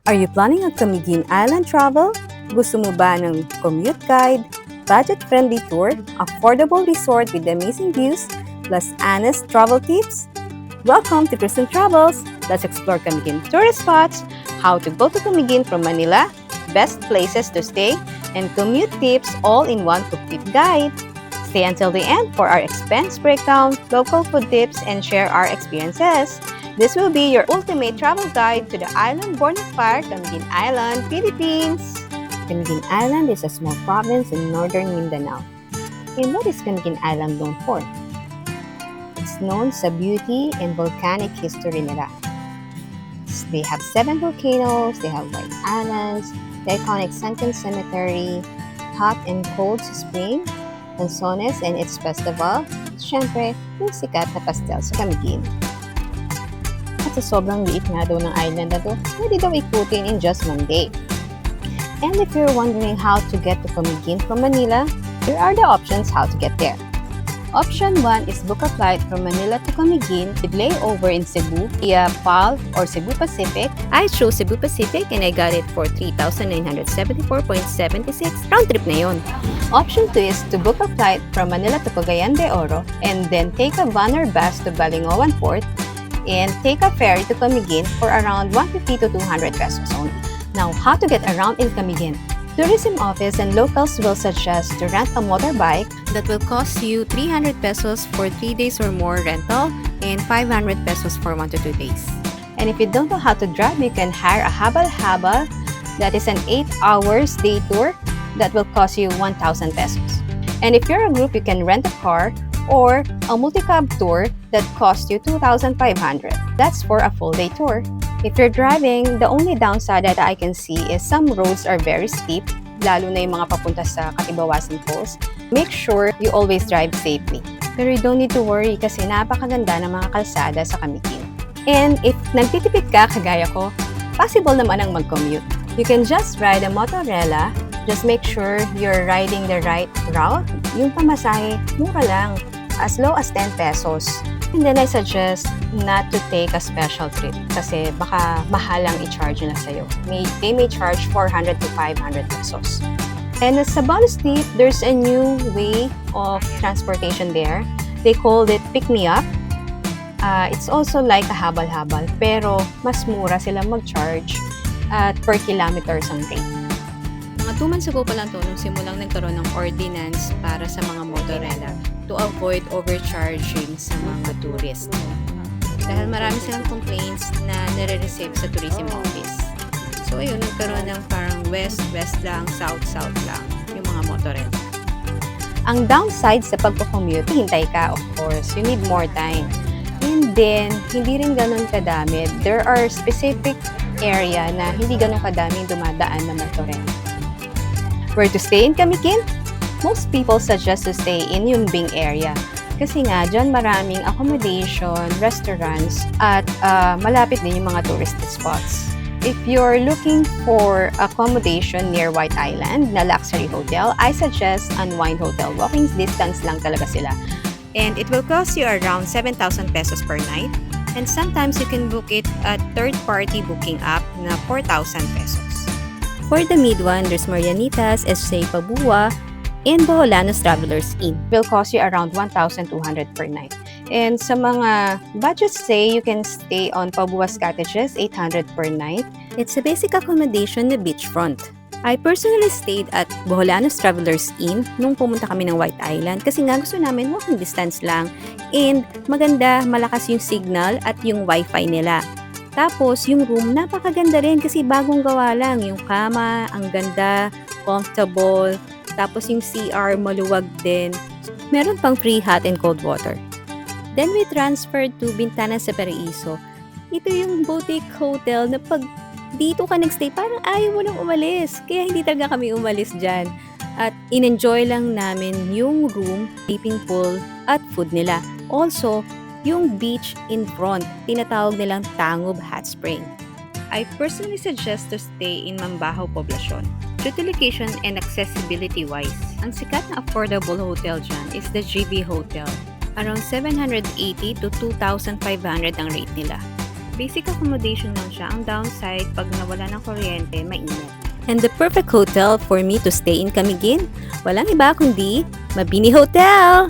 Are you planning a Camiguin Island travel? Gusto mo ba ng commute guide, budget-friendly tour, affordable resort with amazing views, plus honest travel tips? Welcome to Kristen Travels! Let's explore Camiguin tourist spots, how to go to Camiguin from Manila, best places to stay, and commute tips all in one complete guide. Stay until the end for our expense breakdown, local food tips, and share our experiences. This will be your ultimate travel guide to the island born of fire, Camiguin Island, Philippines. Camiguin Island is a small province in northern Mindanao. And what is Camiguin Island known for? It's known sa beauty and volcanic history nila. They have 7 volcanoes, they have White Islands, the iconic Sunken Cemetery, hot and cold spring, Canzones and its festival, at syempre, yung sikat na pastel sa Camiguin. At sa sobrang liit nga daw ng island na to, pwede daw ikutin in just one day. And if you're wondering how to get to Camiguin from Manila, here are the options how to get there. Option 1 is book a flight from Manila to Camiguin with layover in Cebu via PAL or Cebu Pacific. I chose Cebu Pacific and I got it for 3,974.76 round trip na yun. Option 2 is to book a flight from Manila to Cagayan de Oro and then take a van or bus to Balingoan Port and take a ferry to Camiguin for around 150 to 200 pesos only. Now, how to get around in Camiguin? Tourism office and locals will suggest to rent a motorbike that will cost you 300 pesos for 3 days or more rental and 500 pesos for 1 to 2 days. And if you don't know how to drive, you can hire a habal-habal that is an 8 hours day tour that will cost you 1,000 pesos. And if you're a group, you can rent a car or a multi-cab tour that costs you 2,500. That's for a full day tour. If you're driving, the only downside that I can see is some roads are very steep, lalo na yung mga papunta sa Katibawasan Falls. Make sure you always drive safely. Pero you don't need to worry kasi napakaganda ng mga kalsada sa Camiguin. And if nagtitipid ka, kagaya ko, possible naman ang mag-commute. You can just ride a motorella. Just make sure you're riding the right route. Yung pamasahe, mura lang, as low as 10 pesos. And then I suggest not to take a special trip kasi baka mahal ang i-charge na sa'yo. They may charge 400 to 500 pesos. And as a bonus tip, there's a new way of transportation there. They called it Pick Me Up. It's also like a habal-habal pero mas mura silang mag-charge at per kilometers ang rate. Mga 2 months ago pa lang to nung simulang nagkaroon ng ordinance para sa mga motorella to avoid overcharging sa mga tourist. Dahil marami silang complaints na nare-receive sa tourism office. So ayun, nagkaroon ng parang west-west lang, south-south lang yung mga motorella. Ang downside sa pagko-commute, hintay ka of course, you need more time. And then, hindi rin ganun kadami. There are specific area na hindi ganun kadaming dumadaan na motorella. Where to stay in Camiguin? Most people suggest to stay in Yunbing area. Kasi nga, dyan maraming accommodation, restaurants, at malapit din yung mga tourist spots. If you're looking for accommodation near White Island na luxury hotel, I suggest Unwind Hotel. Walking distance lang talaga sila. And it will cost you around 7,000 pesos per night. And sometimes you can book it at third-party booking app na 4,000 pesos. For the mid one, there's Marianitas, SJ Pabua, and Boholanos Travelers Inn. It will cost you around 1,200 per night. And sa mga budget stay, you can stay on Pabuas Cottages, 800 per night. It's a basic accommodation na beachfront. I personally stayed at Boholanos Travelers Inn nung pumunta kami ng White Island kasi nga gusto namin walking distance lang and maganda, malakas yung signal at yung wifi nila. Tapos, yung room, napakaganda rin kasi bagong gawa lang. Yung kama, ang ganda, comfortable. Tapos yung CR, maluwag din. Meron pang free hot and cold water. Then we transferred to Bintana sa Paraiso. Ito yung boutique hotel na pag dito ka nagstay, parang ayaw mo nang umalis. Kaya hindi talaga kami umalis dyan. At in-enjoy lang namin yung room, sleeping pool, at food nila. Also, yung beach in front, tinatawag nilang Tangub Hot Spring. I personally suggest to stay in Mambaho Poblacion. Due to location and accessibility wise, ang sikat na affordable hotel dyan is the GB Hotel. Around 780 to 2,500 ang rate nila. Basic accommodation lang siya. Ang downside, pag nawala ng kuryente, mainit. And the perfect hotel for me to stay in Camiguin, walang iba kundi Mabini Hotel!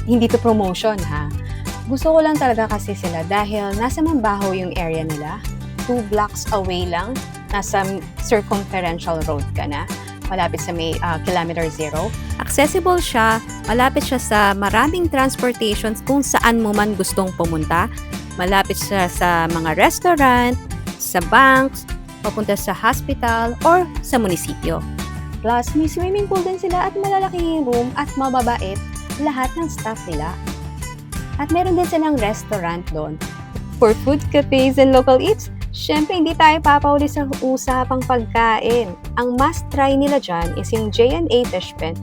Hindi to promotion ha. Gusto ko lang talaga kasi sila dahil nasa Mambaho yung area nila. 2 blocks away lang, nasa circumferential road ka na. Malapit sa may kilometer 0. Accessible siya, malapit siya sa maraming transportations kung saan mo man gustong pumunta. Malapit siya sa mga restaurant, sa banks, papunta sa hospital, or sa munisipyo. Plus, may swimming pool din sila at malalaking room at mababait lahat ng staff nila. At meron din silang restaurant doon. For food cafes and local eats, syempre hindi tayo papauli sa usapang pagkain. Ang must try nila dyan is yung J&A Fish Pen.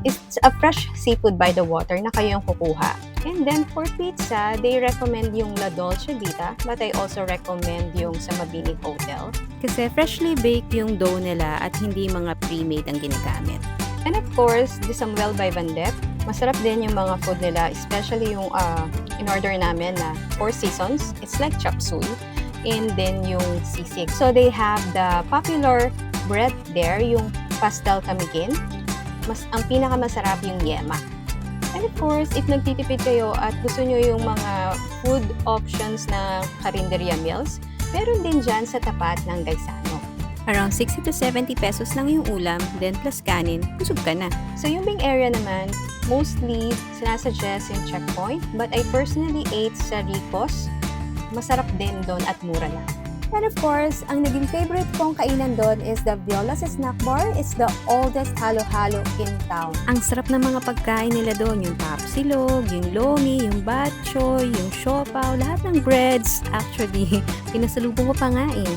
It's a fresh seafood by the water na kayo yung kukuha. And then for pizza, they recommend yung La Dolce Vita, but I also recommend yung sa Mabini Hotel. Kasi freshly baked yung dough nila at hindi mga pre-made ang ginagamit. And of course, the Samuel by Bandep. Masarap din yung mga food nila, especially yung in-order namin na 4 seasons. It's like chop suey. And then yung sisig. So they have the popular bread there, yung pastel Camiguin. Ang pinakamasarap yung yema. And of course, if nagtitipid kayo at gusto nyo yung mga food options na karinderya meals, meron din dyan sa tapat ng Gaisano. Around 60 to 70 pesos lang yung ulam, then plus kanin, busog ka na. So yung Bing area naman, mostly sinasuggest yung Checkpoint, but I personally ate sa Ricos. Masarap din doon at mura lang. And of course, ang naging favorite kong kainan doon is the Viola's Snack Bar. It's the oldest halo-halo in town. Ang sarap ng mga pagkain nila doon. Yung tapsilog, yung lomi, yung batchoy, yung siopaw, lahat ng breads. Actually, pinasalubong ko pa nga eh.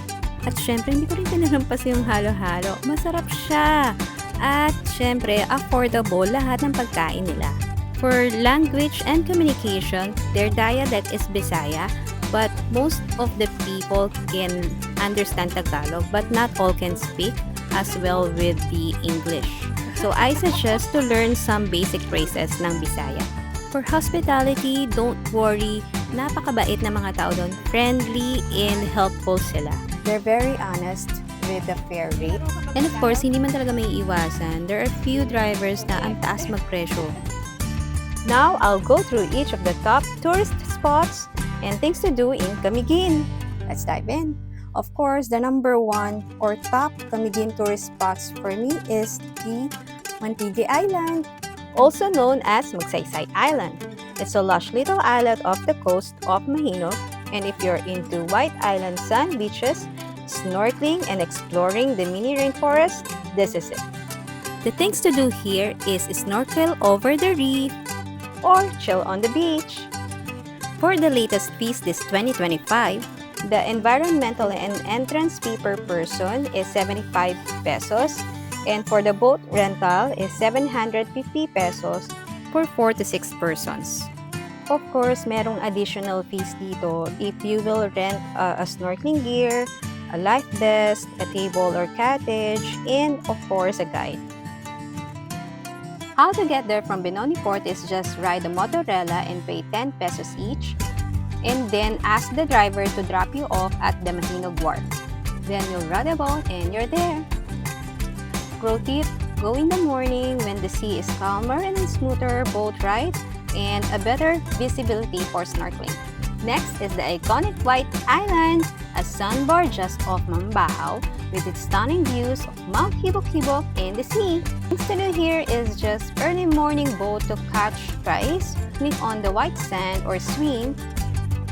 At syempre, hindi ko rin pinalampas yung halo-halo. Masarap siya. At syempre, affordable lahat ng pagkain nila. For language and communication, their dialect is Bisaya. But most of the people can understand Tagalog, but not all can speak as well with the English. So I suggest to learn some basic phrases ng Bisaya. For hospitality, don't worry, napakabait na mga tao doon. Friendly and helpful sila. They're very honest with the fare rate. And of course, hindi man talaga may iwasan. There are few drivers na ang taas magpresyo. Now, I'll go through each of the top tourist spots and things to do in Camiguin. Let's dive in. Of course, the number 1 or top Camiguin tourist spots for me is the Camiguin Island, also known as Magsaysay Island. It's a lush little islet off the coast of Mahinok, and if you're into White Island sand beaches, snorkeling and exploring the mini rainforest, this is it. The things to do here is snorkel over the reef or chill on the beach. For the latest fees this 2025, the environmental and entrance fee per person is 75 pesos, and for the boat rental is 750 pesos for 4 to 6 persons. Of course, merong additional fees dito if you will rent a snorkeling gear, a life vest, a table or cottage, and of course, a guide. How to get there from Benoni Port is just ride the motorella and pay 10 pesos each, and then ask the driver to drop you off at the Mahinog Wharf. Then you'll ride a boat and you're there. Pro tip, go in the morning when the sea is calmer and smoother boat ride and a better visibility for snorkeling. Next is the iconic White Island, a sandbar just off Mambaho with its stunning views of Mount Hibok-Hibok and the sea. Things to do here is just early morning boat to catch fries, sleep on the white sand or swim,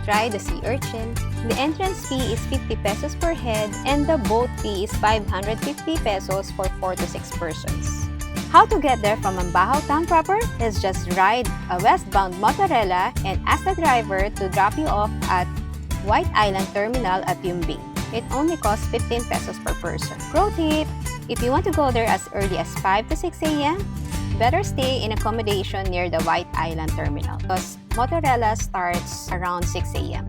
try the sea urchin. The entrance fee is 50 pesos per head and the boat fee is 550 pesos for 4 to 6 persons. How to get there from Mambaho town proper is just ride a westbound motorella and ask the driver to drop you off at White Island Terminal at Yumbing. It only costs 15 pesos per person. Pro tip, if you want to go there as early as 5 to 6 a.m., better stay in accommodation near the White Island Terminal because motorella starts around 6 a.m.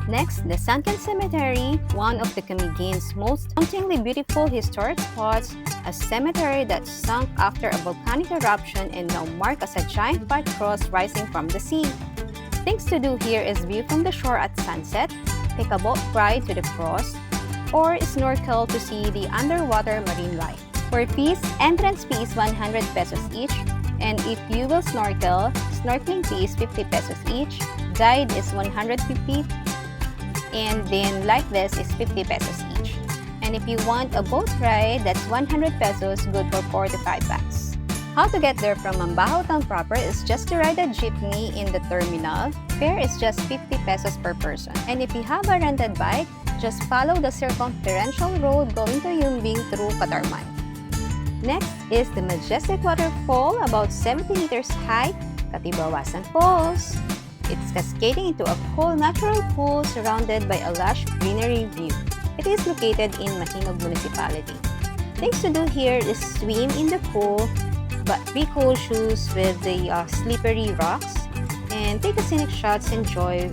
Next, the Sunken Cemetery, one of the Camigin's most hauntingly beautiful historic spots, a cemetery that sunk after a volcanic eruption and now marked as a giant white cross rising from the sea. Things to do here is view from the shore at sunset, take a boat ride to the cross, or snorkel to see the underwater marine life. For fees, entrance fee is 100 pesos each, and if you will snorkel, snorkeling fee is 50 pesos each, guide is 150, and then life vest is 50 pesos each. And if you want a boat ride, that's 100 pesos, good for 4 to 5 bags. How to get there from Mambaho town proper is just to ride a jeepney in the terminal. Fare is just 50 pesos per person. And if you have a rented bike, just follow the circumferential road going to Yumbing through Patarman. Next is the majestic waterfall, about 70 meters high, Katibawasan Falls. It's cascading into a cool natural pool surrounded by a lush greenery view. It is located in Mahinog Municipality. Things to do here is swim in the pool, but be cool shoes with the slippery rocks, and take a scenic shots, enjoy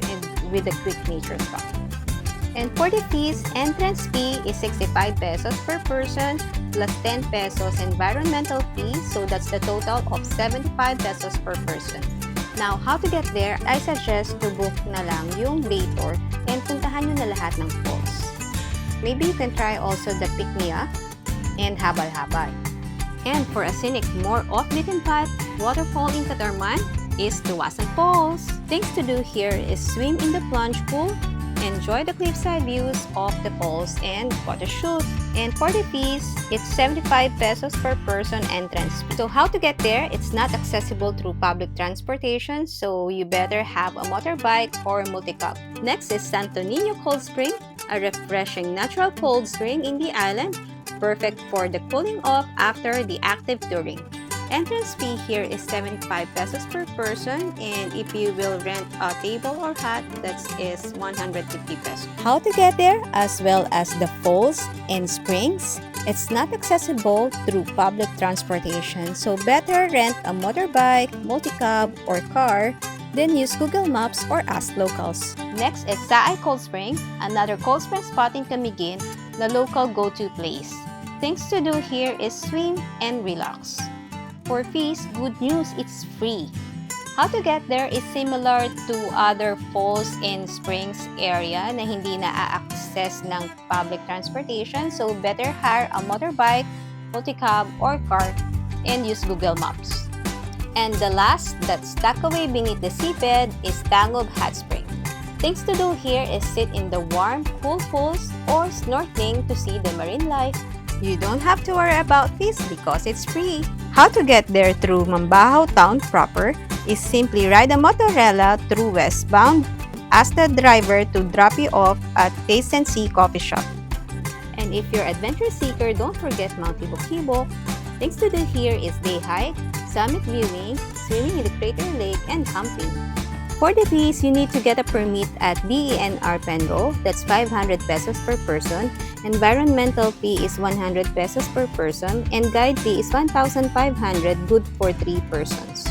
with a quick nature spot. And for the fees, entrance fee is 65 pesos per person plus 10 pesos environmental fee, so that's the total of 75 pesos per person. Now, how to get there? I suggest to book na lang yung day tour and puntahan nyo na lahat ng falls. Maybe you can try also the pick-me-up and habal-habal. And for a scenic, more off-beaten path waterfall in Catarman is Waterfalls Falls. Things to do here is swim in the plunge pool, enjoy the cliffside views of the falls, and photo shoot. And for the fees, it's 75 pesos per person entrance fee. So how to get there? It's not accessible through public transportation, so you better have a motorbike or multi-cab. Next is Santo Niño Cold Spring, a refreshing natural cold spring in the island, perfect for the cooling off after the active touring. Entrance fee here is 75 pesos per person, and if you will rent a table or hut, that is 150 pesos. How to get there, as well as the falls and springs? It's not accessible through public transportation, so better rent a motorbike, multi-cab, or car, then use Google Maps or ask locals. Next is Saay Cold Spring, another cold spring spot in Camiguin, the local go-to place. Things to do here is swim and relax. For fees, good news, it's free. How to get there is similar to other falls and springs area na hindi na-access ng public transportation, so better hire a motorbike, multi-cab, or car and use Google Maps. And the last that's tucked away beneath the seabed is Tangog Hot Spring. Things to do here is sit in the warm, cool pools or snorkeling to see the marine life. You don't have to worry about fees because it's free. How to get there through Mambaho town proper is simply ride a motorella through westbound. Ask the driver to drop you off at Taste and See coffee shop. And if you're adventure seeker, don't forget Mount Hibok-Hibok. Things to do here is day hike, summit viewing, swimming in the crater lake, and camping. For the fees, you need to get a permit at BENR Penro, that's 500 pesos per person, environmental fee is 100 pesos per person, and guide fee is 1,500, good for 3 persons.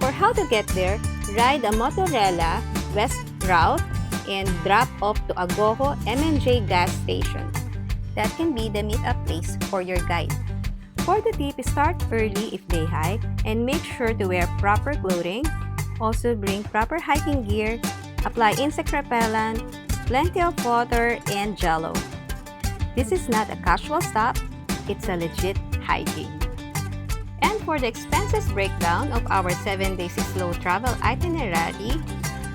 For how to get there, ride a motorella west route and drop off to Agoho MNJ gas station. That can be the meet-up place for your guide. For the tip, start early if day hike, and make sure to wear proper clothing. Also bring proper hiking gear, apply insect repellent, plenty of water, and jello. This is not a casual stop, it's a legit hiking. And for the expenses breakdown of our 7 days slow travel itinerary,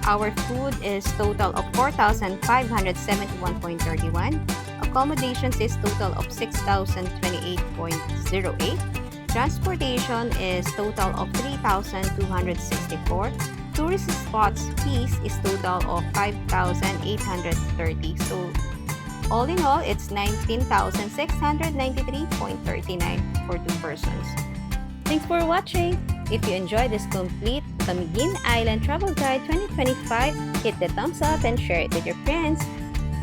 our food is total of 4,571.31, accommodations is total of 6,028.08, transportation is total of 3,264. Tourist spots fees is total of 5,830. So, all in all, it's 19,693.39 for 2 persons. Thanks for watching! If you enjoyed this complete Camiguin Island Travel Guide 2025, hit the thumbs up and share it with your friends.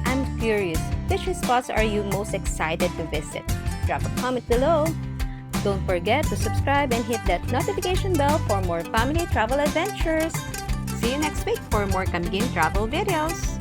I'm curious, which spots are you most excited to visit? Drop a comment below. Don't forget to subscribe and hit that notification bell for more family travel adventures. See you next week for more Camiguin travel videos.